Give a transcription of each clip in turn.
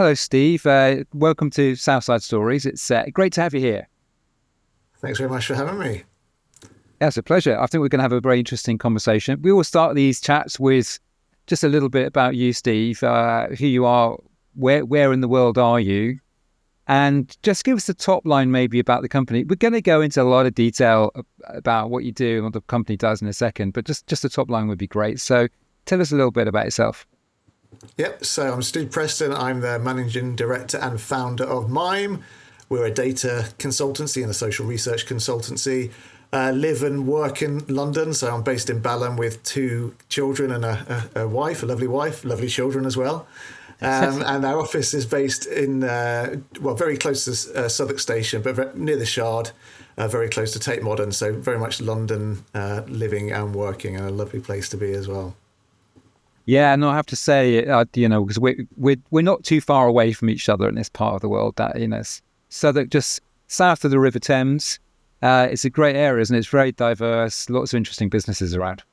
Hello, Steve. Welcome to Southside Stories. It's great to have you here. Thanks very much for having me. Yeah, it's a pleasure. I think we're going to have a very interesting conversation. We always start these chats with just a little bit about you, Steve, who you are, where in the world are you, and just give us the top line maybe about the company. We're going to go into a lot of detail about what you do and what the company does in a second, but just the top line would be great. So tell us a little bit about yourself. Yep, so I'm Steve Preston. I'm the managing director and founder of Mime. We're a data consultancy and a social research consultancy. Live and work in London, so I'm based in Balham with two children and a wife, a lovely children as well. And our office is based in, very close to Southwark Station, but near the Shard, very close to Tate Modern. So very much London living and working, and a lovely place to be as well. Yeah, no, I have to say, because we're not too far away from each other in this part of the world. That Southwark, just south of the River Thames. It's a great area, isn't it? It's very diverse, lots of interesting businesses around.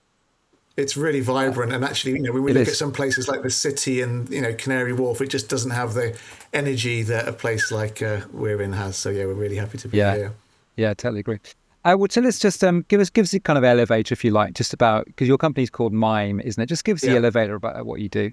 It's really vibrant, and actually, when we look at some places like the City and Canary Wharf, it just doesn't have the energy that a place like we're in has. So yeah, we're really happy to be here. Yeah, I totally agree. Well, tell us just give us a kind of elevator, if you like, just about, because your company's called Mime, isn't it? Just give us the elevator about what you do.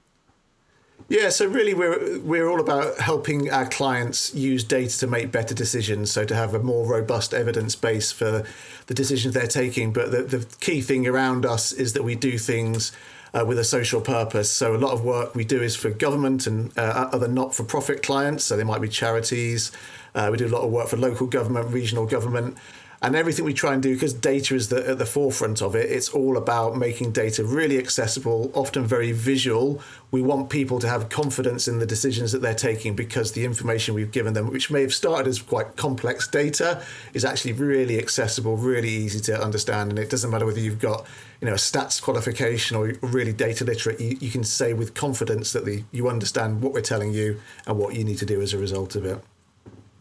Yeah, so really we're all about helping our clients use data to make better decisions, so to have a more robust evidence base for the decisions they're taking. But the key thing around us is that we do things with a social purpose. So a lot of work we do is for government and other not-for-profit clients, so they might be charities. We do a lot of work for local government, regional government. And everything we try and do, because data is at the forefront of it, it's all about making data really accessible, often very visual. We want people to have confidence in the decisions that they're taking, because the information we've given them, which may have started as quite complex data, is actually really accessible, really easy to understand. And it doesn't matter whether you've got a stats qualification or really data literate, you can say with confidence that you understand what we're telling you and what you need to do as a result of it.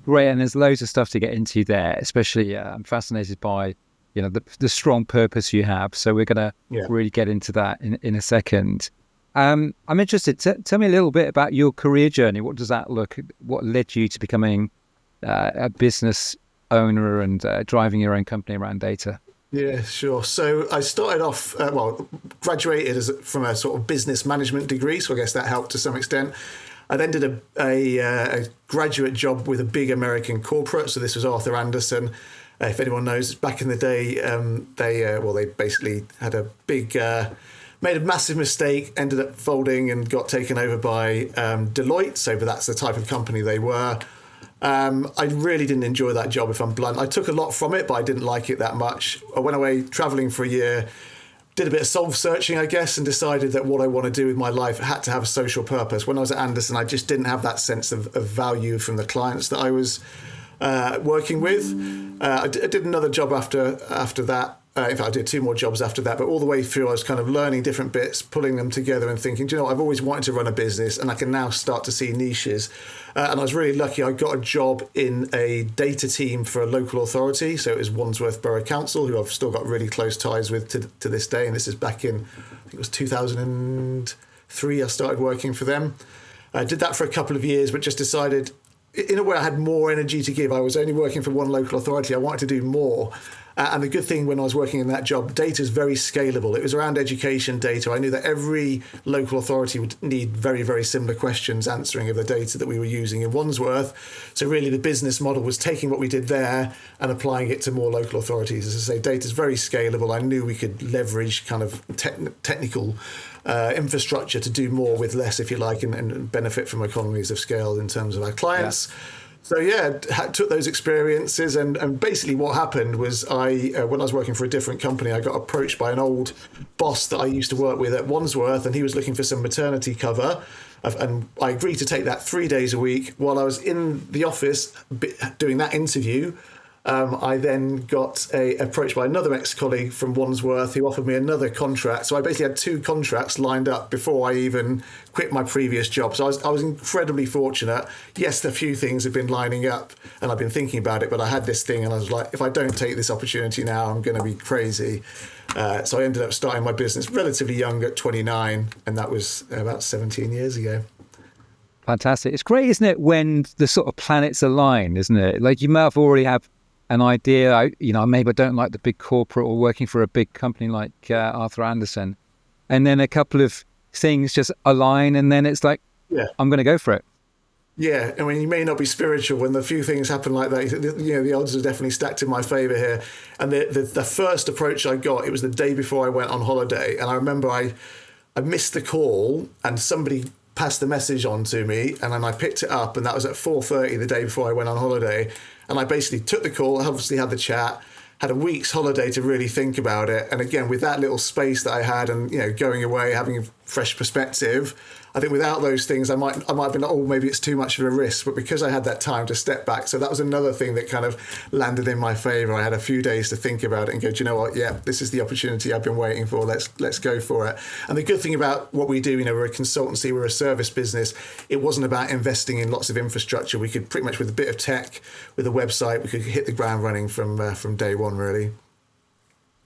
Great, and there's loads of stuff to get into there. Especially, I'm fascinated by, the strong purpose you have. So we're going to really get into that in a second. I'm interested. Tell me a little bit about your career journey. What does that look? What led you to becoming a business owner and driving your own company around data? Yeah, sure. So I started off, graduated from a sort of business management degree. So I guess that helped to some extent. I then did a graduate job with a big American corporate. So this was Arthur Andersen. If anyone knows, back in the day, they basically had made a massive mistake, ended up folding and got taken over by Deloitte. But that's the type of company they were. I really didn't enjoy that job, if I'm blunt. I took a lot from it, but I didn't like it that much. I went away traveling for a year, did a bit of soul searching, I guess, and decided that what I want to do with my life had to have a social purpose. When I was at Anderson, I just didn't have that sense of value from the clients that I was working with. I did another job after that. In fact, I did two more jobs after that, but all the way through, I was kind of learning different bits, pulling them together and thinking, I've always wanted to run a business, and I can now start to see niches. And I was really lucky. I got a job in a data team for a local authority. So it was Wandsworth Borough Council, who I've still got really close ties with to this day. And this is back in, I think it was 2003, I started working for them. I did that for a couple of years, but just decided, in a way, I had more energy to give. I was only working for one local authority. I wanted to do more. And the good thing when I was working in that job, data is very scalable. It was around education data. I knew that every local authority would need very, very similar questions answering of the data that we were using in Wandsworth. So really the business model was taking what we did there and applying it to more local authorities. As I say, data is very scalable. I knew we could leverage kind of technical infrastructure to do more with less, if you like, and benefit from economies of scale in terms of our clients. Yeah. So took those experiences, and basically what happened was when I was working for a different company, I got approached by an old boss that I used to work with at Wandsworth, and he was looking for some maternity cover, and I agreed to take that 3 days a week. While I was in the office doing that interview, I then got approached by another ex-colleague from Wandsworth who offered me another contract. So I basically had two contracts lined up before I even quit my previous job. So I was incredibly fortunate. Yes, a few things have been lining up and I've been thinking about it, but I had this thing and I was like, if I don't take this opportunity now, I'm going to be crazy. So I ended up starting my business relatively young at 29, and that was about 17 years ago. Fantastic. It's great, isn't it, when the sort of planets align, isn't it? Like you may have already have an idea, maybe I don't like the big corporate or working for a big company like Arthur Andersen. And then a couple of things just align and then it's like, Yeah. I'm going to go for it. Yeah, I mean, you may not be spiritual when the few things happen like that. The odds are definitely stacked in my favour here. And the first approach I got, it was the day before I went on holiday. And I remember I missed the call and somebody passed the message on to me, and then I picked it up, and that was at 4:30 the day before I went on holiday. And I basically took the call, obviously had the chat, had a week's holiday to really think about it. And again, with that little space that I had and, going away, having a fresh perspective, I think without those things, I might have been, maybe it's too much of a risk. But because I had that time to step back, so that was another thing that kind of landed in my favour. I had a few days to think about it and go, do you know what? Yeah, this is the opportunity I've been waiting for. Let's go for it. And the good thing about what we do, we're a consultancy, we're a service business. It wasn't about investing in lots of infrastructure. We could pretty much, with a bit of tech, with a website, we could hit the ground running from day one, really.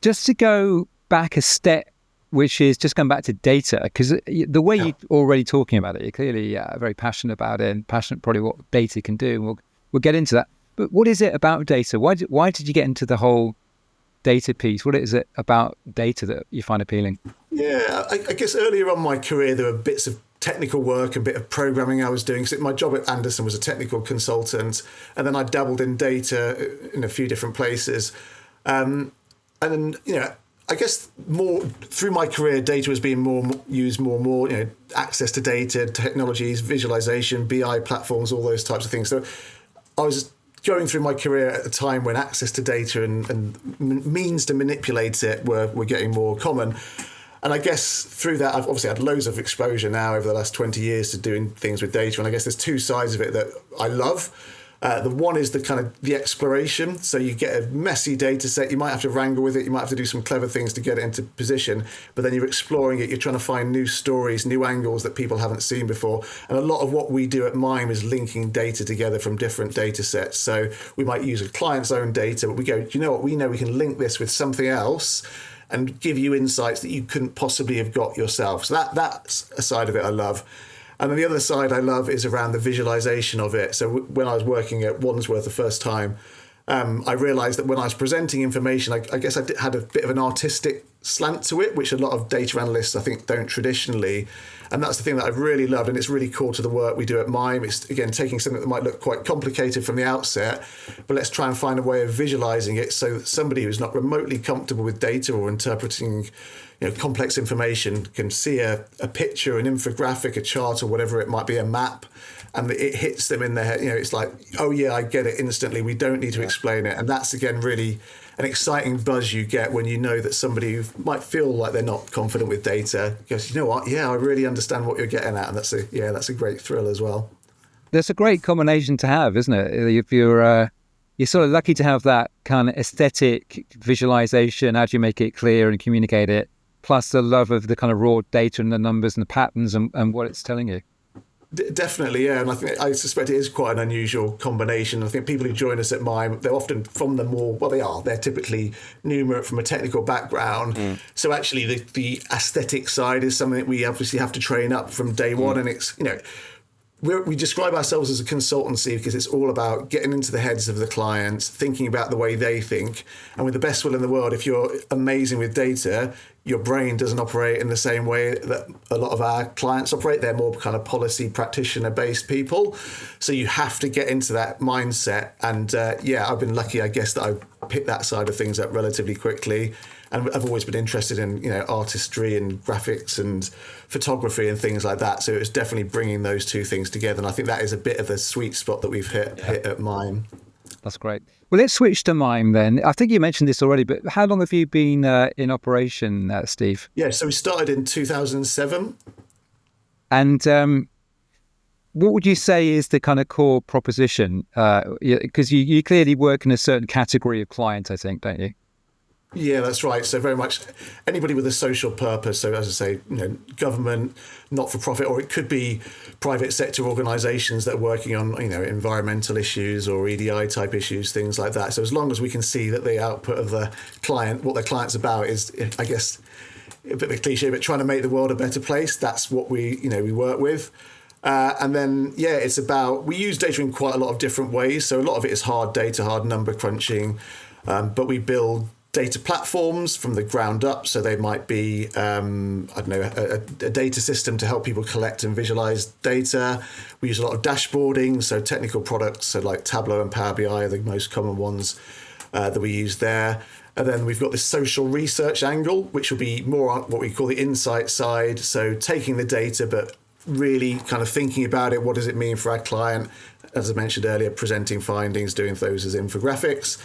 Just to go back a step, which is just going back to data, because the way you're already talking about it, you're clearly very passionate about it and passionate probably what data can do. And we'll get into that. But what is it about data? Why did you get into the whole data piece? What is it about data that you find appealing? Yeah, I guess earlier on in my career, there were bits of technical work, a bit of programming I was doing. Because my job at Andersen was a technical consultant. And then I dabbled in data in a few different places. And then, I guess more through my career, data was being used more and more, access to data, technologies, visualization, BI platforms, all those types of things. So I was going through my career at a time when access to data and means to manipulate it were getting more common. And I guess through that, I've obviously had loads of exposure now over the last 20 years to doing things with data. And I guess there's two sides of it that I love. The one is the kind of the exploration. So you get a messy data set. You might have to wrangle with it. You might have to do some clever things to get it into position. But then you're exploring it. You're trying to find new stories, new angles that people haven't seen before. And a lot of what we do at Mime is linking data together from different data sets. So we might use a client's own data, but we go, you know what? We know we can link this with something else and give you insights that you couldn't possibly have got yourself. So that's a side of it I love. And then the other side I love is around the visualization of it. So when I was working at Wandsworth the first time, I realized that when I was presenting information, I guess I had a bit of an artistic slant to it, which a lot of data analysts, I think, don't traditionally. And that's the thing that I've really loved. And it's really core to the work we do at Mime. It's, again, taking something that might look quite complicated from the outset, but let's try and find a way of visualizing it so that somebody who's not remotely comfortable with data or interpreting complex information can see a picture, an infographic, a chart, or whatever it might be, a map, and it hits them in their head. It's like, oh yeah, I get it instantly. We don't need to explain it. And that's, again, really an exciting buzz you get when you know that somebody who might feel like they're not confident with data goes, you know what? Yeah, I really understand what you're getting at. And that's a great thrill as well. That's a great combination to have, isn't it? If you're sort of lucky to have that kind of aesthetic visualization, how do you make it clear and communicate it, plus the love of the kind of raw data and the numbers and the patterns and what it's telling you. Definitely, yeah. And I suspect it is quite an unusual combination. I think people who join us at Mime, they're often from the more, they're typically numerate from a technical background. So actually the aesthetic side is something that we obviously have to train up from day one. And it's, we describe ourselves as a consultancy because it's all about getting into the heads of the clients, thinking about the way they think. And with the best will in the world, if you're amazing with data, your brain doesn't operate in the same way that a lot of our clients operate. They're more kind of policy practitioner-based people. So you have to get into that mindset. And I've been lucky, I guess, that I picked that side of things up relatively quickly. And I've always been interested in, artistry and graphics and photography and things like that. So it was definitely bringing those two things together. And I think that is a bit of a sweet spot that we've hit at Mime. That's great. Well, let's switch to Mime then. I think you mentioned this already, but how long have you been in operation, Steve? Yeah, so we started in 2007. And what would you say is the kind of core proposition? Because you clearly work in a certain category of client, I think, don't you? Yeah, that's right. So very much anybody with a social purpose. So as I say, government, not-for-profit, or it could be private sector organisations that are working on, environmental issues or EDI type issues, things like that. So as long as we can see that the output of the client, what their client's about is, I guess, a bit of a cliche, but trying to make the world a better place. That's what we work with. And then, it's about, we use data in quite a lot of different ways. So a lot of it is hard data, hard number crunching, but we build data platforms from the ground up. So they might be, a data system to help people collect and visualize data. We use a lot of dashboarding, so technical products, so like Tableau and Power BI are the most common ones that we use there. And then we've got this social research angle, which will be more on what we call the insight side. So taking the data, but really kind of thinking about it. What does it mean for our client? As I mentioned earlier, presenting findings, doing those as infographics.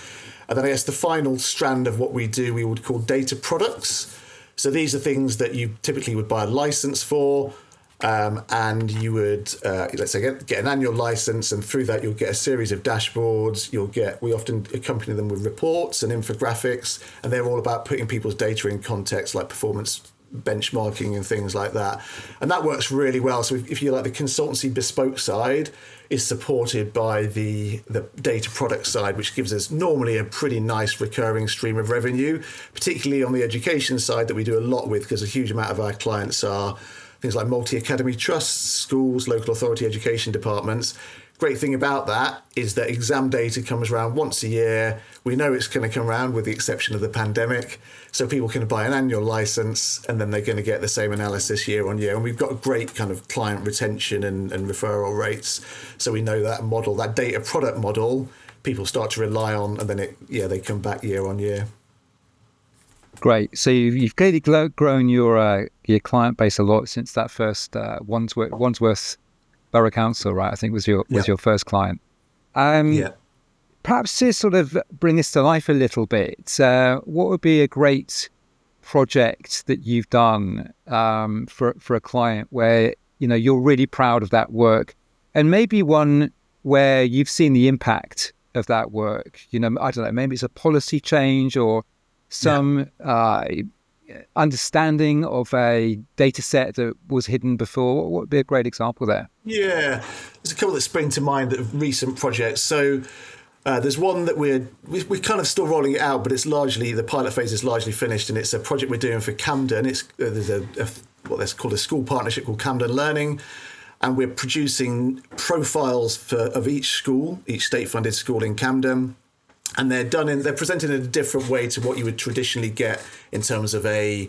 And then I guess the final strand of what we do, we would call data products. So these are things that you typically would buy a license for. And you would, let's say, get an annual license, and through that you'll get a series of dashboards. We often accompany them with reports and infographics, and they're all about putting people's data in context, like performance benchmarking and things like that. And that works really well. So if you like, the consultancy bespoke side is supported by the data product side, which gives us normally a pretty nice recurring stream of revenue, particularly on the education side that we do a lot with, because a huge amount of our clients are things like multi-academy trusts, schools, local authority education departments. Great thing about that is that exam data comes around once a year. We know it's going to come around with the exception of the pandemic. So people can buy an annual license and then they're going to get the same analysis year on year. And we've got a great kind of client retention and referral rates. So we know that model, that data product model, people start to rely on, and then they come back year on year. Great. So you've clearly grown your client base a lot since that first Wandsworth Borough Council, right? I think was your first client. Perhaps to sort of bring this to life a little bit, what would be a great project that you've done for a client where you're really proud of that work, and maybe one where you've seen the impact of that work? I don't know, maybe it's a policy change or some understanding of a data set that was hidden before. What would be a great example there? Yeah, there's a couple that spring to mind that are recent projects. So there's one that we're kind of still rolling it out, but it's largely, the pilot phase is largely finished, and it's a project we're doing for Camden. It's there's what's called a school partnership called Camden Learning, and we're producing profiles of each school, each state-funded school in Camden. And they're presented in a different way to what you would traditionally get in terms of a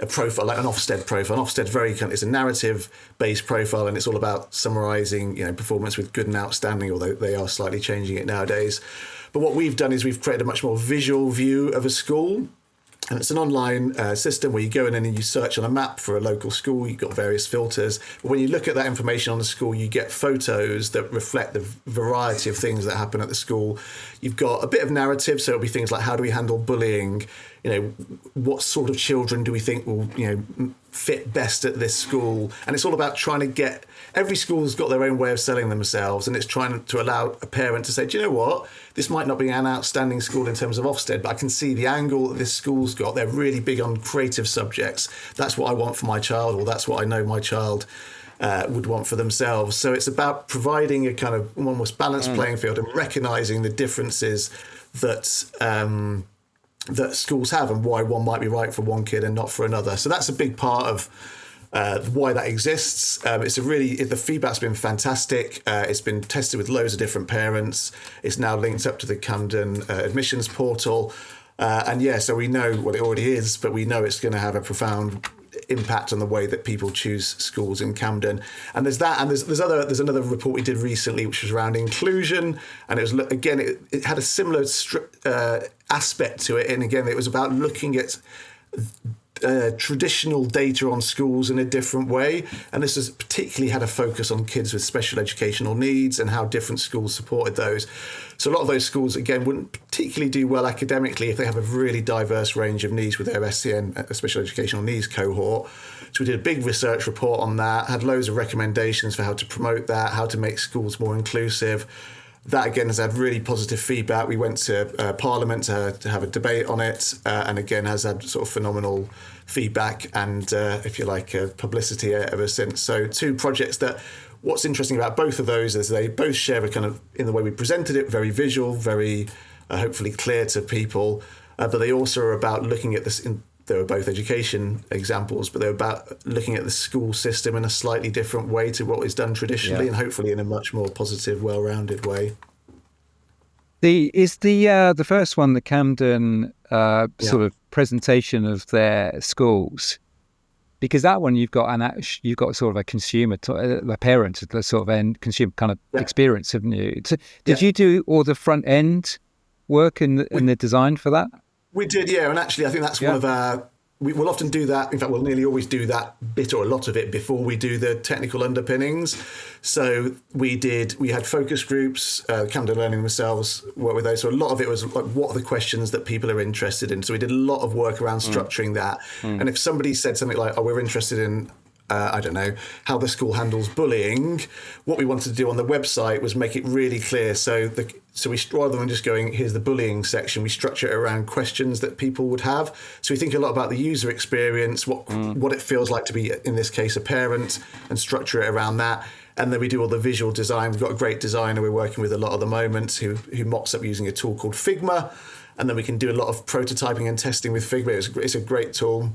profile, like an Ofsted profile. An Ofsted is a narrative-based profile, and it's all about summarising, performance with good and outstanding, although they are slightly changing it nowadays. But what we've done is we've created a much more visual view of a school. And it's an online system where you go in and you search on a map for a local school. You've got various filters. But when you look at that information on the school, you get photos that reflect the variety of things that happen at the school. You've got a bit of narrative, so it'll be things like, how do we handle bullying? What sort of children do we think will, fit best at this school? And it's all about trying to get, every school's got their own way of selling themselves, and it's trying to allow a parent to say, do you know what? This might not be an outstanding school in terms of Ofsted, but I can see the angle that this school's got. They're really big on creative subjects. That's what I want for my child, or that's what I know my child would want for themselves. So it's about providing a kind of almost balanced playing field and recognising the differences that that schools have, and why one might be right for one kid and not for another. So that's a big part of why that exists. The feedback's been fantastic. It's been tested with loads of different parents. It's now linked up to the Camden admissions portal. So we know what it already is, but we know it's going to have a profound impact on the way that people choose schools in Camden. And there's that, and there's another report we did recently, which was around inclusion, and it was, again, it had a similar aspect to it, and again, it was about looking at traditional data on schools in a different way, and this has particularly had a focus on kids with special educational needs and how different schools supported those. So a lot of those schools, again, wouldn't particularly do well academically if they have a really diverse range of needs with their SEN, special educational needs cohort. So we did a big research report on that, had loads of recommendations for how to promote that, how to make schools more inclusive. That, again, has had really positive feedback. We went to Parliament to have a debate on it, and again, has had sort of phenomenal feedback and, if you like, publicity ever since. So 2 projects that, what's interesting about both of those is they both share a kind of, in the way we presented it, very visual, very hopefully clear to people, but they also are about looking at this were both education examples, but they were about looking at the school system in a slightly different way to what is done traditionally, and hopefully in a much more positive, well-rounded way. The first one, the Camden sort of presentation of their schools, because that one you've got sort of a consumer, a parent, the sort of end consumer kind of experience, haven't you? So did you do all the front end work in the design for that? We did, yeah. And actually, I think that's one of our. We'll often do that. In fact, we'll nearly always do that bit or a lot of it before we do the technical underpinnings. So we had focus groups, Camden Learning themselves work with those. So a lot of it was like, what are the questions that people are interested in? So we did a lot of work around structuring that. And if somebody said something like, oh, we're interested in, I don't know, how the school handles bullying, what we wanted to do on the website was make it really clear. So we, rather than just going, here's the bullying section, we structure it around questions that people would have. So we think a lot about the user experience, what it feels like to be, in this case, a parent, and structure it around that. And then we do all the visual design. We've got a great designer we're working with a lot at the moment who mocks up using a tool called Figma. And then we can do a lot of prototyping and testing with Figma. It's a great tool.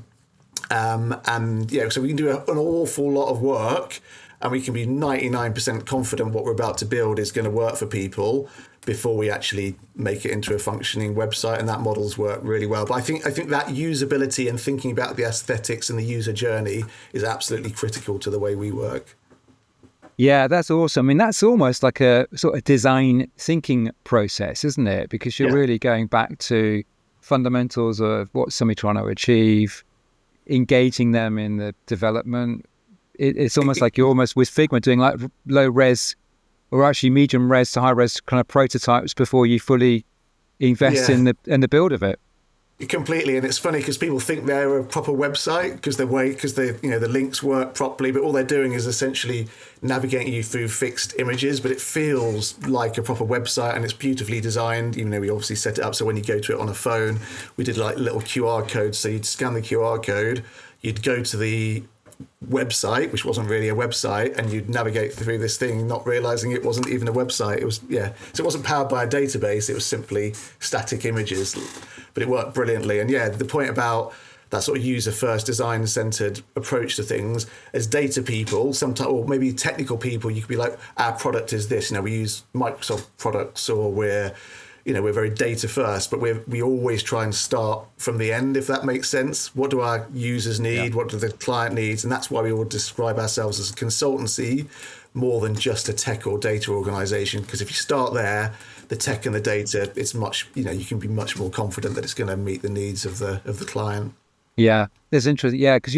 So we can do an awful lot of work, and we can be 99% confident what we're about to build is going to work for people before we actually make it into a functioning website. And that model's worked really well. But I think that usability and thinking about the aesthetics and the user journey is absolutely critical to the way we work. Yeah, that's awesome. I mean, that's almost like a sort of design thinking process, isn't it? Because you're really going back to fundamentals of what somebody's trying to achieve, engaging them in the development. It's almost like you're almost with Figma doing like low res or actually medium res to high res kind of prototypes before you fully invest in the build of it. Completely. And it's funny because people think they're a proper website because the links work properly, but all they're doing is essentially navigating you through fixed images, but it feels like a proper website and it's beautifully designed, even though we obviously set it up so when you go to it on a phone, we did like little QR codes. So you'd scan the QR code, you'd go to the website, which wasn't really a website, and you'd navigate through this thing not realizing it wasn't even a website. It was so it wasn't powered by a database, it was simply static images, but it worked brilliantly. And the point about that sort of user first, design centered approach to things, as data people sometimes, or maybe technical people, you could be like, our product is this, we use Microsoft products, or we're very data first, but we always try and start from the end, if that makes sense. What do our users need? What do the client needs? And that's why we would describe ourselves as a consultancy more than just a tech or data organization. Because if you start there, the tech and the data, it's much, you can be much more confident that it's going to meet the needs of the client. Yeah, there's interesting. Yeah, because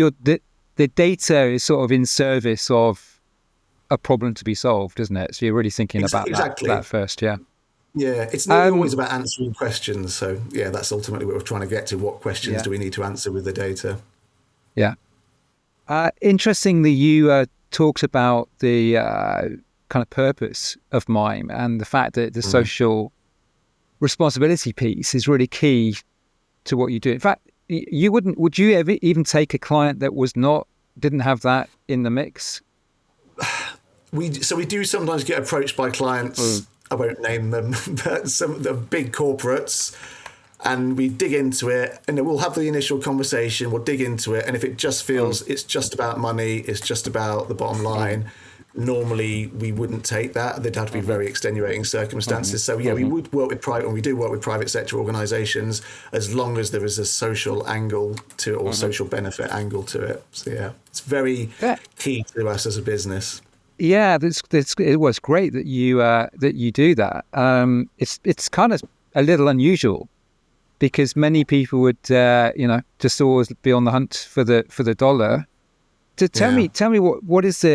the data is sort of in service of a problem to be solved, isn't it? So you're really thinking about that first. Yeah. Yeah, it's not always about answering questions. So that's ultimately what we're trying to get to. What questions do we need to answer with the data? Yeah. Interestingly, you talked about the kind of purpose of Mime and the fact that the social responsibility piece is really key to what you do. In fact, would you ever even take a client that didn't have that in the mix? We do sometimes get approached by clients. I won't name them, but some of the big corporates, and we dig into it, and we'll have the initial conversation, we'll dig into it, and if it just feels it's just about money, it's just about the bottom line, normally we wouldn't take that. There'd have to be very extenuating circumstances. So we would work with private, and we do work with private sector organisations as long as there is a social angle to it, or social benefit angle to it. So it's very key to us as a business. Yeah, it was great that you do that. It's kind of a little unusual because many people would just always be on the hunt for the dollar. Tell me what is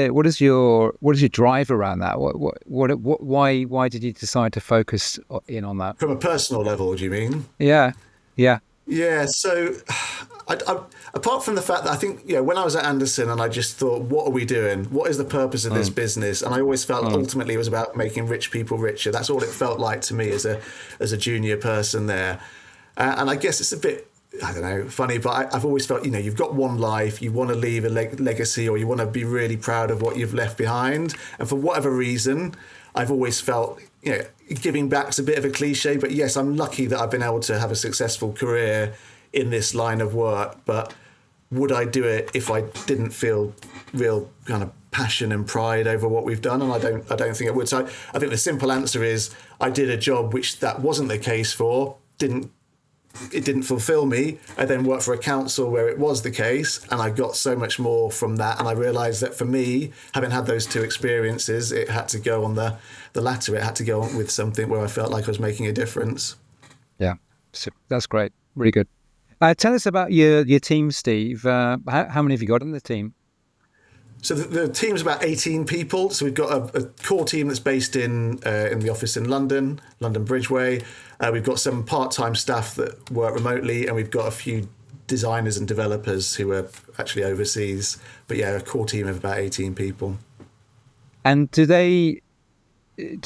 your drive around that? Why did you decide to focus in on that? From a personal level, do you mean? Yeah. So apart from the fact that I think, when I was at Anderson and I just thought, what are we doing? What is the purpose of this business? And I always felt ultimately it was about making rich people richer. That's all it felt like to me as a junior person there. And I guess it's a bit, I don't know, funny, but I've always felt, you've got one life, you want to leave a legacy, or you want to be really proud of what you've left behind. And for whatever reason, I've always felt, giving back's a bit of a cliche, but yes, I'm lucky that I've been able to have a successful career in this line of work, but would I do it if I didn't feel real kind of passion and pride over what we've done? And I don't think I would. So I think the simple answer is I did a job which that wasn't the case for, it didn't fulfill me. I then worked for a council where it was the case, and I got so much more from that. And I realised that for me, having had those two experiences, it had to go on the latter. It had to go on with something where I felt like I was making a difference. Yeah, so that's great. Really good. Tell us about your team, Steve. How many have you got on the team? So the team's about 18 people. So we've got a core team that's based in the office in London Bridgeway. We've got some part-time staff that work remotely, and we've got a few designers and developers who are actually overseas. But yeah, a core team of about 18 people. And do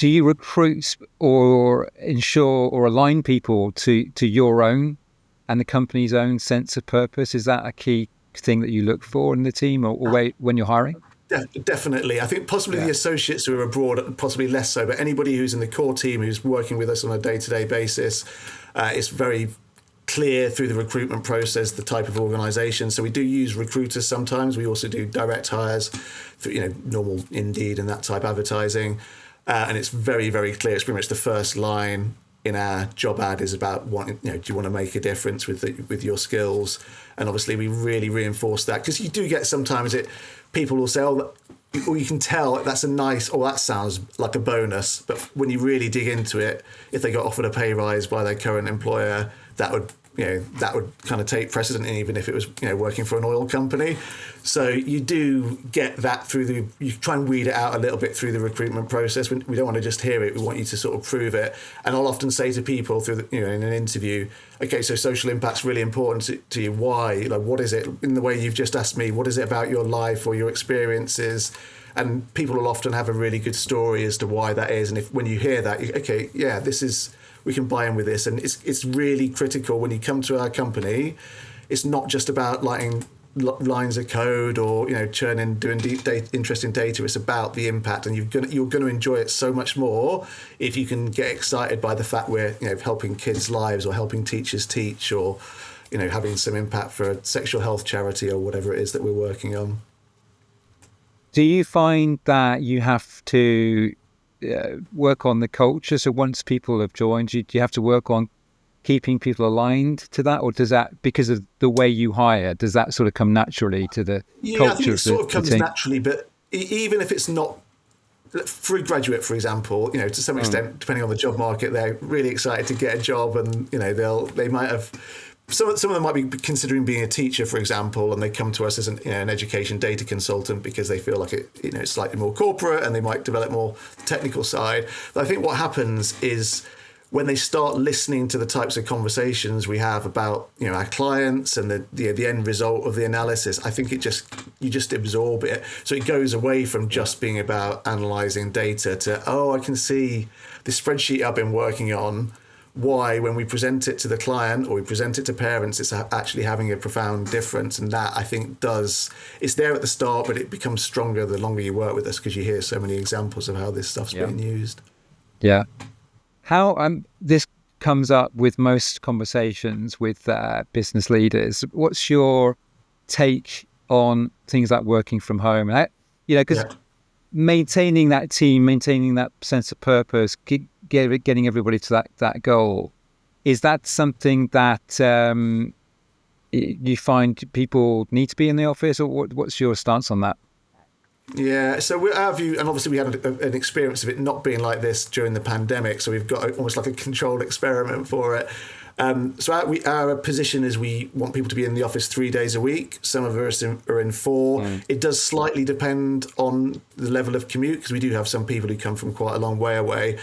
you recruit or ensure or align people to your own and the company's own sense of purpose? Is that a key thing that you look for in the team or when you're hiring? Definitely. I think possibly the associates who are abroad, possibly less so, but anybody who's in the core team who's working with us on a day-to-day basis, it's very clear through the recruitment process the type of organisation. So we do use recruiters sometimes. We also do direct hires through normal Indeed and that type advertising. And it's very, very clear. It's pretty much the first line in our job ad is about wanting, do you want to make a difference with your skills? And obviously we really reinforce that, because you do get sometimes people will say, or you can tell that's that sounds like a bonus. But when you really dig into it, if they got offered a pay rise by their current employer, that would kind of take precedent, even if it was, working for an oil company. So you do get that you try and weed it out a little bit through the recruitment process. We don't want to just hear it. We want you to sort of prove it. And I'll often say to people in an interview, okay, so social impact's really important to you. Why? What is it in the way you've just asked me? What is it about your life or your experiences? And people will often have a really good story as to why that is. And when you hear that, okay, yeah, we can buy in with this. And it's really critical when you come to our company. It's not just about lines of code or churning, doing deep data, interesting data. It's about the impact, and you're going to enjoy it so much more if you can get excited by the fact we're helping kids' lives or helping teachers teach, or having some impact for a sexual health charity or whatever it is that we're working on. Do you find that you have to work on the culture? So once people have joined, do you have to work on keeping people aligned to that, or does that, because of the way you hire, does that sort of come naturally to the culture? I think it sort of comes naturally, but even if it's not for a graduate, for example, to some extent, depending on the job market, they're really excited to get a job, and they might have. Some of them might be considering being a teacher, for example, and they come to us as an education data consultant because they feel like it's slightly more corporate, and they might develop more technical side. But I think what happens is when they start listening to the types of conversations we have about our clients and the end result of the analysis, I think you just absorb it. So it goes away from just being about analysing data to, I can see the spreadsheet I've been working on. Why, when we present it to the client or we present it to parents, it's actually having a profound difference. And that, I think, it's there at the start, but it becomes stronger the longer you work with us, because you hear so many examples of how this stuff's being used. Yeah. How this comes up with most conversations with business leaders. What's your take on things like working from home? And because maintaining that team, maintaining that sense of purpose, getting everybody to that goal, is that something that you find people need to be in the office, or what's your stance on that? Yeah, so our view, and obviously we had an experience of it not being like this during the pandemic, so we've got almost like a controlled experiment for it. So our position is we want people to be in the office 3 days a week. Some of us are in 4. It does slightly depend on the level of commute, because we do have some people who come from quite a long way away.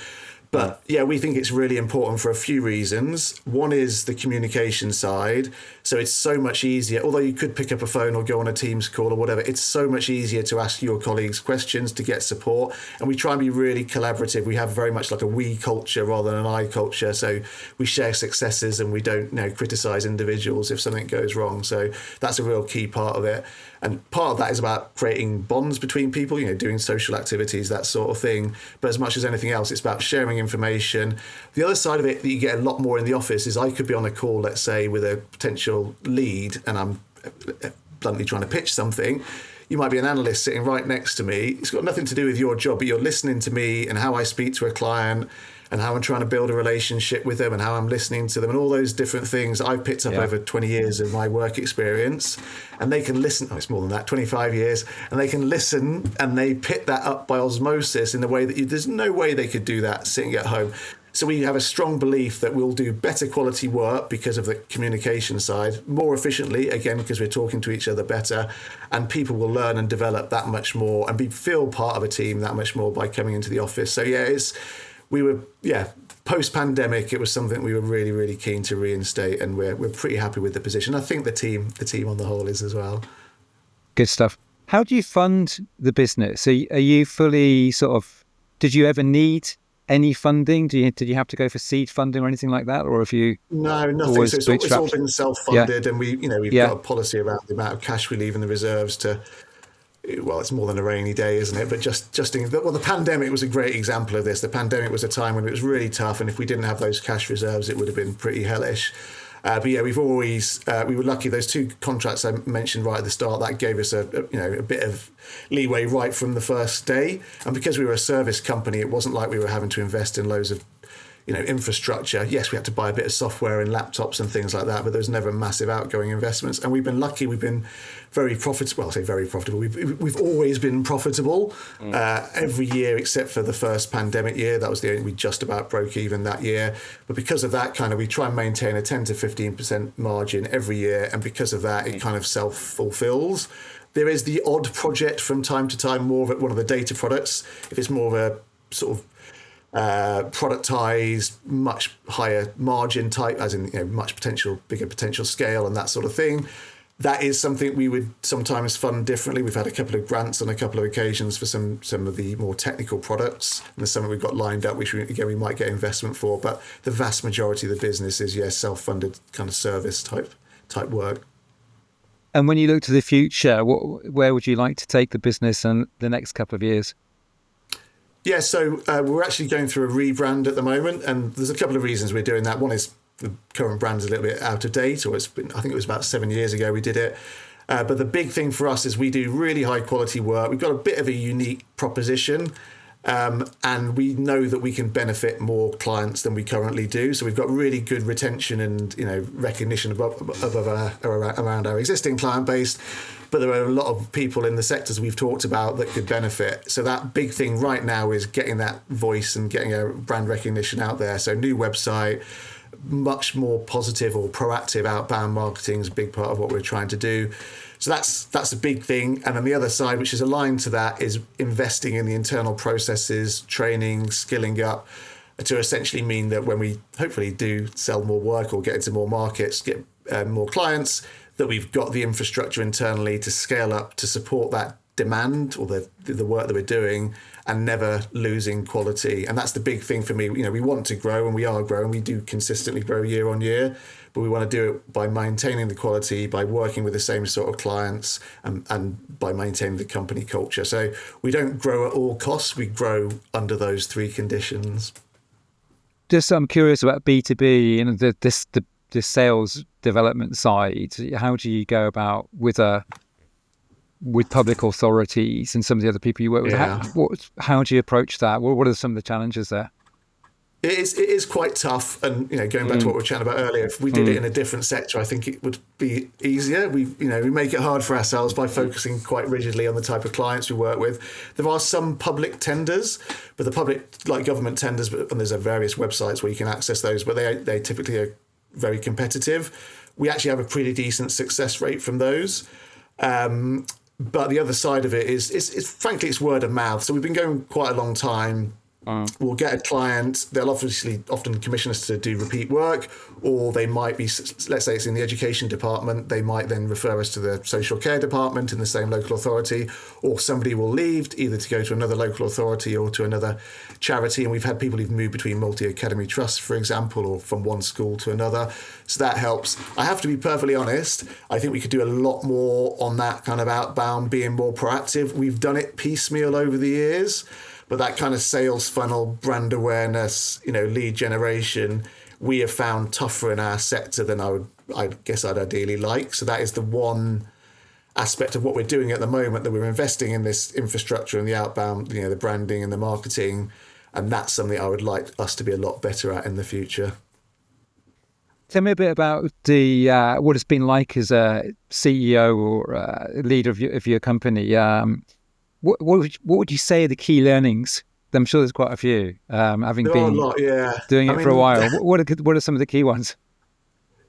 But yeah, we think it's really important for a few reasons. One is the communication side. So it's so much easier, although you could pick up a phone or go on a Teams call or whatever, it's so much easier to ask your colleagues questions, to get support. And we try and be really collaborative. We have very much like a we culture rather than an I culture. So we share successes and we don't criticize individuals if something goes wrong. So that's a real key part of it. And part of that is about creating bonds between people, doing social activities, that sort of thing. But as much as anything else, it's about sharing information. The other side of it that you get a lot more in the office is I could be on a call, let's say, with a potential lead, and I'm bluntly trying to pitch something. You might be an analyst sitting right next to me. It's got nothing to do with your job, but you're listening to me and how I speak to a client and how I'm trying to build a relationship with them and how I'm listening to them and all those different things I've picked up over 20 years of my work experience. And they can listen, it's more than that, 25 years, and they can listen and they pick that up by osmosis in the way that there's no way they could do that sitting at home. So we have a strong belief that we'll do better quality work because of the communication side, more efficiently, again, because we're talking to each other better, and people will learn and develop that much more and feel part of a team that much more by coming into the office. So post-pandemic, it was something we were really, really keen to reinstate, and we're pretty happy with the position. I think the team on the whole is as well. Good stuff. How do you fund the business? Are you fully did you ever need any funding? Did you have to go for seed funding or anything like that, or have you? No, nothing. So it's all been self-funded, and we've got a policy around the amount of cash we leave in the reserves to. Well, it's more than a rainy day, isn't it? But the pandemic was a great example of this. The pandemic was a time when it was really tough, and if we didn't have those cash reserves, it would have been pretty hellish. But yeah, we were lucky. Those 2 contracts I mentioned right at the start, that gave us a bit of leeway right from the first day. And because we were a service company, it wasn't like we were having to invest in loads of infrastructure. Yes, we had to buy a bit of software and laptops and things like that, but there was never massive outgoing investments. And we've been lucky. We've been very profitable. Well, I say very profitable. We've always been profitable every year except for the first pandemic year. That was we just about broke even that year. But because of that, we try and maintain a 10 to 15% margin every year. And because of that, it kind of self-fulfills. There is the odd project from time to time, more of one of the data products. If it's more of a sort of productized, much higher margin type, as in much bigger potential scale and that sort of thing. That is something we would sometimes fund differently. We've had a couple of grants on a couple of occasions for some of the more technical products, and there's something we've got lined up, which we might get investment for. But the vast majority of the business is self-funded kind of service type work. And when you look to the future, where would you like to take the business in the next couple of years? Yeah, so we're actually going through a rebrand at the moment, and there's a couple of reasons we're doing that. One is the current brand is a little bit out of date, or I think it was about 7 years ago we did it. But the big thing for us is we do really high quality work. We've got a bit of a unique proposition, and we know that we can benefit more clients than we currently do. So we've got really good retention and recognition around our existing client base. But there are a lot of people in the sectors we've talked about that could benefit. So that big thing right now is getting that voice and getting a brand recognition out there. So new website, much more positive or proactive outbound marketing is a big part of what we're trying to do. So that's a big thing. And then the other side, which is aligned to that, is investing in the internal processes, training, skilling up, to essentially mean that when we hopefully do sell more work or get into more markets, get more clients, that we've got the infrastructure internally to scale up to support that demand or the work that we're doing, and never losing quality. And that's the big thing for me. We want to grow, and we are growing. We do consistently grow year on year, but we want to do it by maintaining the quality, by working with the same sort of clients, and by maintaining the company culture. So we don't grow at all costs. We grow under those 3 conditions. Just I'm curious about B2B and the sales development side. How do you go about with public authorities and some of the other people you work with? Yeah. How do you approach that? What are some of the challenges there? It is quite tough, and going back to what we were chatting about earlier, if we did it in a different sector, I think it would be easier. We make it hard for ourselves by focusing quite rigidly on the type of clients we work with. There are some public tenders, but the public, like government tenders, and there's various websites where you can access those, but they typically are very competitive. We actually have a pretty decent success rate from those. But the other side of it is frankly, it's word of mouth. So we've been going quite a long time. We'll get a client, they'll obviously often commission us to do repeat work, or they might be, let's say it's in the education department, they might then refer us to the social care department in the same local authority, or somebody will leave either to go to another local authority or to another charity. And we've had people who've moved between multi-academy trusts, for example, or from one school to another. So that helps. I have to be perfectly honest, I think we could do a lot more on that kind of outbound, being more proactive. We've done it piecemeal over the years. But that kind of sales funnel, brand awareness, lead generation, we have found tougher in our sector than I guess I'd ideally like. So that is the one aspect of what we're doing at the moment, that we're investing in this infrastructure and the outbound, the branding and the marketing. And that's something I would like us to be a lot better at in the future. Tell me a bit about the what it's been like as a CEO or leader of your company. What would you say are the key learnings? I'm sure there's quite a few. Having There are a been lot, yeah. doing it for a while, what are some of the key ones?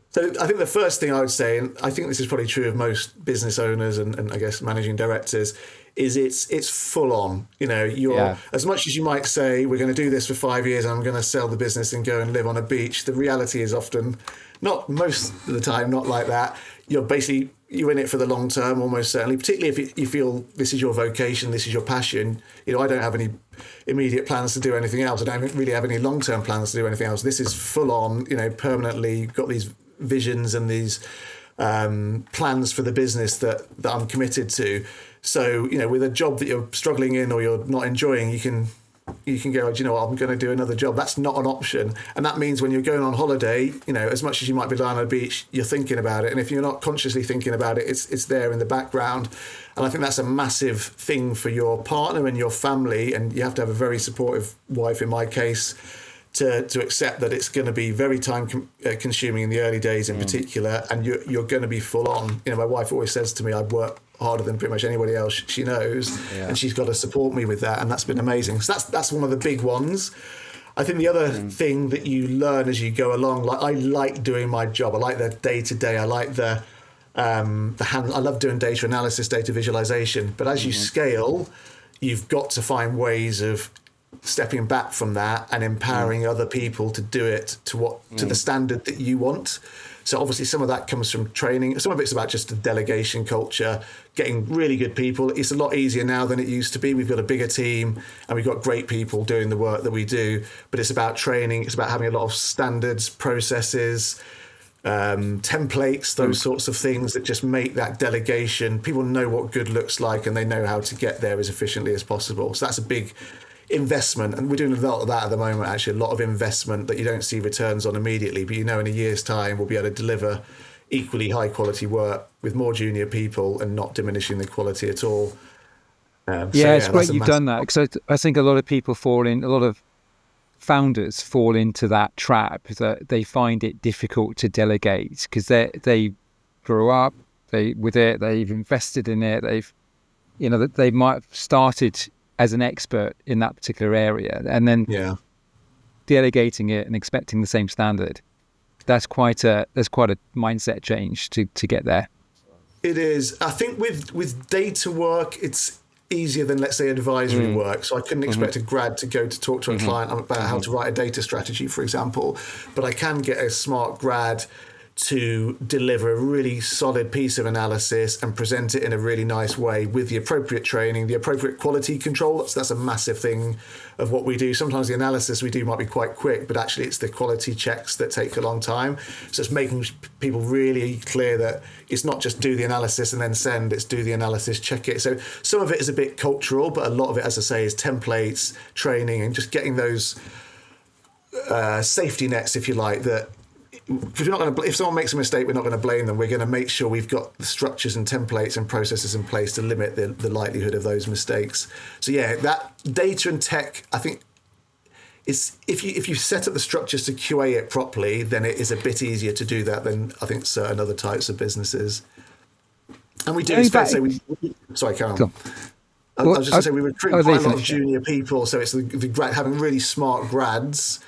So I think the first thing I would say, and I think this is probably true of most business owners and I guess managing directors, is it's full on. As much as you might say, we're going to do this for 5 years and I'm going to sell the business and go and live on a beach, the reality is often, not most of the time, not like that. You're in it for the long term, almost certainly, particularly if you feel this is your vocation, this is your passion. I don't have any immediate plans to do anything else. I don't really have any long-term plans to do anything else. This is full on, permanently. You've got these visions and these plans for the business that I'm committed to. So, with a job that you're struggling in or you're not enjoying, you can go, do you know what, I'm going to do another job. That's not an option. And that means when you're going on holiday, as much as you might be lying on a beach, you're thinking about it. And if you're not consciously thinking about it, it's there in the background. And I think that's a massive thing for your partner and your family. And you have to have a very supportive wife, in my case, to accept that it's going to be very time consuming in the early days in particular, and you're going to be full on. My wife always says to me, I work harder than pretty much anybody else she knows, and she's got to support me with that, and that's been amazing. So that's one of the big ones. I think the other thing that you learn as you go along, like I like doing my job. I like the day-to-day. I like the I love doing data analysis, data visualization. But as you scale, you've got to find ways of stepping back from that and empowering other people to do it to the standard that you want. So obviously some of that comes from training. Some of it's about just a delegation culture, getting really good people. It's a lot easier now than it used to be. We've got a bigger team and we've got great people doing the work that we do, but it's about training. It's about having a lot of standards, processes, templates, those sorts of things that just make that delegation. People know what good looks like and they know how to get there as efficiently as possible. So that's a big investment, and we're doing a lot of that at the moment, actually, a lot of investment that you don't see returns on immediately, but in a year's time we'll be able to deliver equally high quality work with more junior people and not diminishing the quality at all. It's great you've done that, because I think a lot of founders fall into that trap, that they find it difficult to delegate because they grew up with it, they've invested in it, they might have started as an expert in that particular area, and then delegating it and expecting the same standard, there's quite a mindset change to get there. It is. I think with data work, it's easier than, let's say, advisory work. So I couldn't expect a grad to go to talk to a client about how to write a data strategy, for example, but I can get a smart grad to deliver a really solid piece of analysis and present it in a really nice way with the appropriate training, the appropriate quality control. That's a massive thing of what we do. Sometimes the analysis we do might be quite quick, but actually it's the quality checks that take a long time. So it's making people really clear that it's not just do the analysis and then send, it's do the analysis, check it. So some of it is a bit cultural, but a lot of it, as I say, is templates, training, and just getting those safety nets, if you like, that because we're not going to, if someone makes a mistake, we're not going to blame them. We're going to make sure we've got the structures and templates and processes in place to limit the likelihood of those mistakes. So that data and tech, I think, is if you set up the structures to QA it properly, then it is a bit easier to do that than I think certain other types of businesses. And we do expect, sorry, Karen. Cool. I was just going to say we recruit quite a lot of junior people, so it's the having really smart grads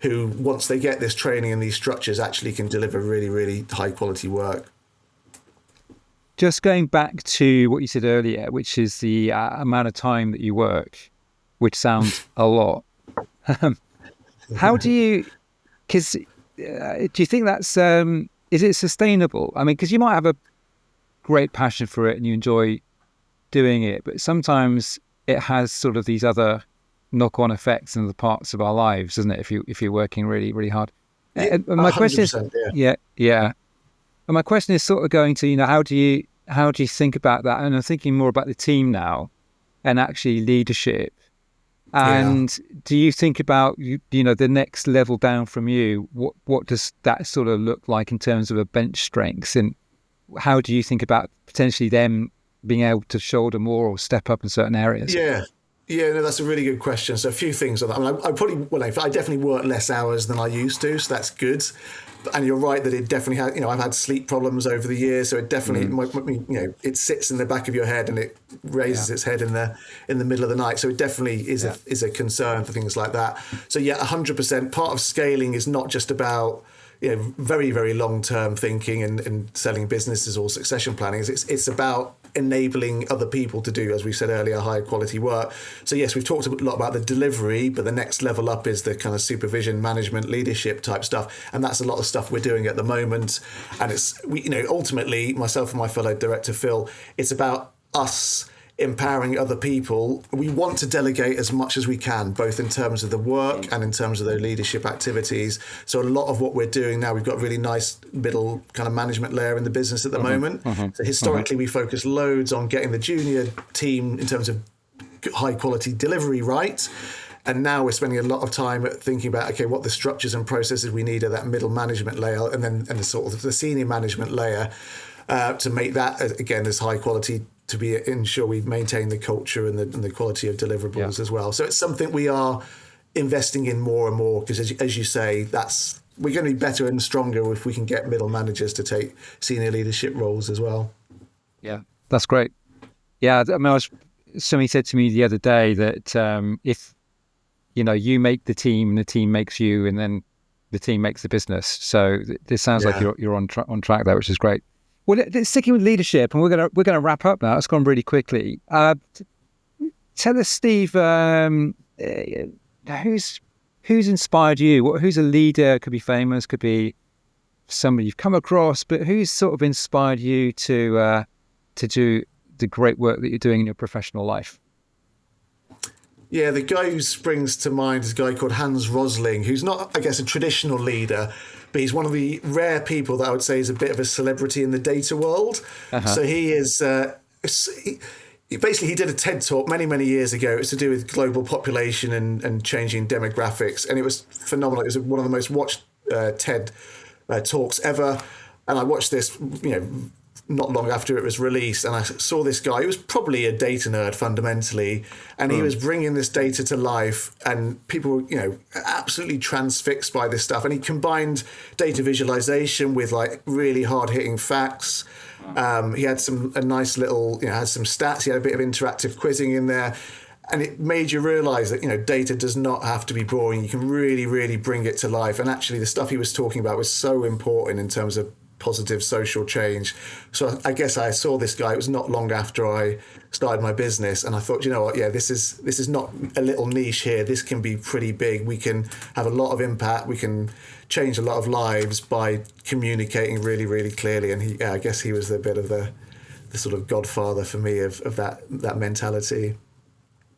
who, once they get this training and these structures, actually can deliver really, really high quality work. Just going back to what you said earlier, which is the amount of time that you work, which sounds a lot. How do you, do you think that's, is it sustainable? I mean, because you might have a great passion for it and you enjoy doing it, but sometimes it has sort of these other knock-on effects in the parts of our lives, doesn't it? If you're working really, really hard. And my question is, And my question is sort of going to, how do you think about that? And I'm thinking more about the team now, and actually leadership. Yeah. And do you think about the next level down from you? What does that sort of look like in terms of a bench strength, and how do you think about potentially them being able to shoulder more or step up in certain areas? Yeah. Yeah, no, that's a really good question. So a few things on that. I mean, I probably, well, I definitely work less hours than I used to, so that's good. And you're right that it definitely has, I've had sleep problems over the years, so it definitely, Mm, it sits in the back of your head and it yeah, raises its head in the middle of the night. So it definitely yeah, is a concern for things like that. So yeah, 100%. Part of scaling is not just about very, very long term thinking and selling businesses or succession planning. It's about enabling other people to do, as we said earlier, high quality work. So yes, we've talked a lot about the delivery, but the next level up is the kind of supervision, management, leadership type stuff, and that's a lot of stuff we're doing at the moment. And ultimately, myself and my fellow director Phil, it's about us empowering other people. We want to delegate as much as we can, both in terms of the work and in terms of the leadership activities. So a lot of what we're doing now, we've got a really nice middle kind of management layer in the business at the moment. So historically, we focus loads on getting the junior team in terms of high quality delivery right. And now we're spending a lot of time thinking about, okay, what the structures and processes we need at that middle management layer and the sort of the senior management layer to make that, again, as high quality to ensure we maintain the culture and the quality of deliverables as well. So it's something we are investing in more and more because, as you say, we're going to be better and stronger if we can get middle managers to take senior leadership roles as well. yeah. That's great. Yeah, I mean, somebody said to me the other day that if you make the team, the team makes you, and then the team makes the business. So this sounds like Yeah. you're on track there, which is great. Well, sticking with leadership, and we're gonna wrap up now. It's gone really quickly. Tell us, Steve, who's inspired you? Who's a leader? Could be famous, could be somebody you've come across, but who's sort of inspired you to do the great work that you're doing in your professional life? Yeah, the guy who springs to mind is a guy called Hans Rosling, who's not, I guess, a traditional leader, but he's one of the rare people that I would say is a bit of a celebrity in the data world. Uh-huh. So he is, basically, he did a TED talk many, many years ago. It was to do with global population and changing demographics. And it was phenomenal. It was one of the most watched TED talks ever. And I watched this, not long after it was released, and I saw this guy who was probably a data nerd fundamentally, and he was bringing this data to life, and people were, absolutely transfixed by this stuff. And he combined data visualization with like really hard hitting facts. He had a nice little, had some stats. He had a bit of interactive quizzing in there. And it made you realize that, data does not have to be boring. You can really, really bring it to life. And actually the stuff he was talking about was so important in terms of positive social change. So I guess I saw this guy. It was not long after I started my business, and I thought, you know what? Yeah, this is not a little niche here. This can be pretty big. We can have a lot of impact. We can change a lot of lives by communicating really, really clearly. And I guess he was a bit of the sort of godfather for me of that mentality.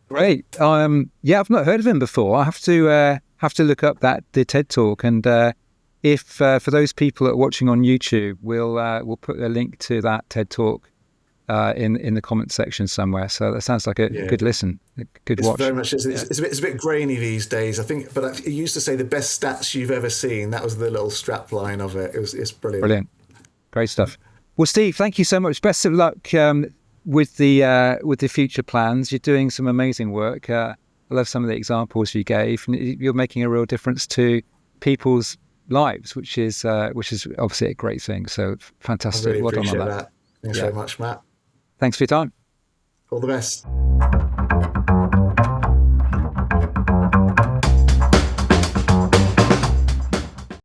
Great. Yeah, I've not heard of him before. I have to look up the TED talk, and if for those people that are watching on YouTube, we'll put a link to that TED talk in the comment section somewhere. So that sounds like a good listen, a good It's watch. very much it's a bit grainy these days, I think. But it used to say the best stats you've ever seen. That was the little strap line of it. It's brilliant. Brilliant, great stuff. Well, Steve, thank you so much. Best of luck with the future plans. You're doing some amazing work. I love some of the examples you gave. You're making a real difference to people's lives, which is obviously a great thing. So I fantastic. really Well done on appreciate that. that. Thanks very much, Matt. Thanks for your time. All the best.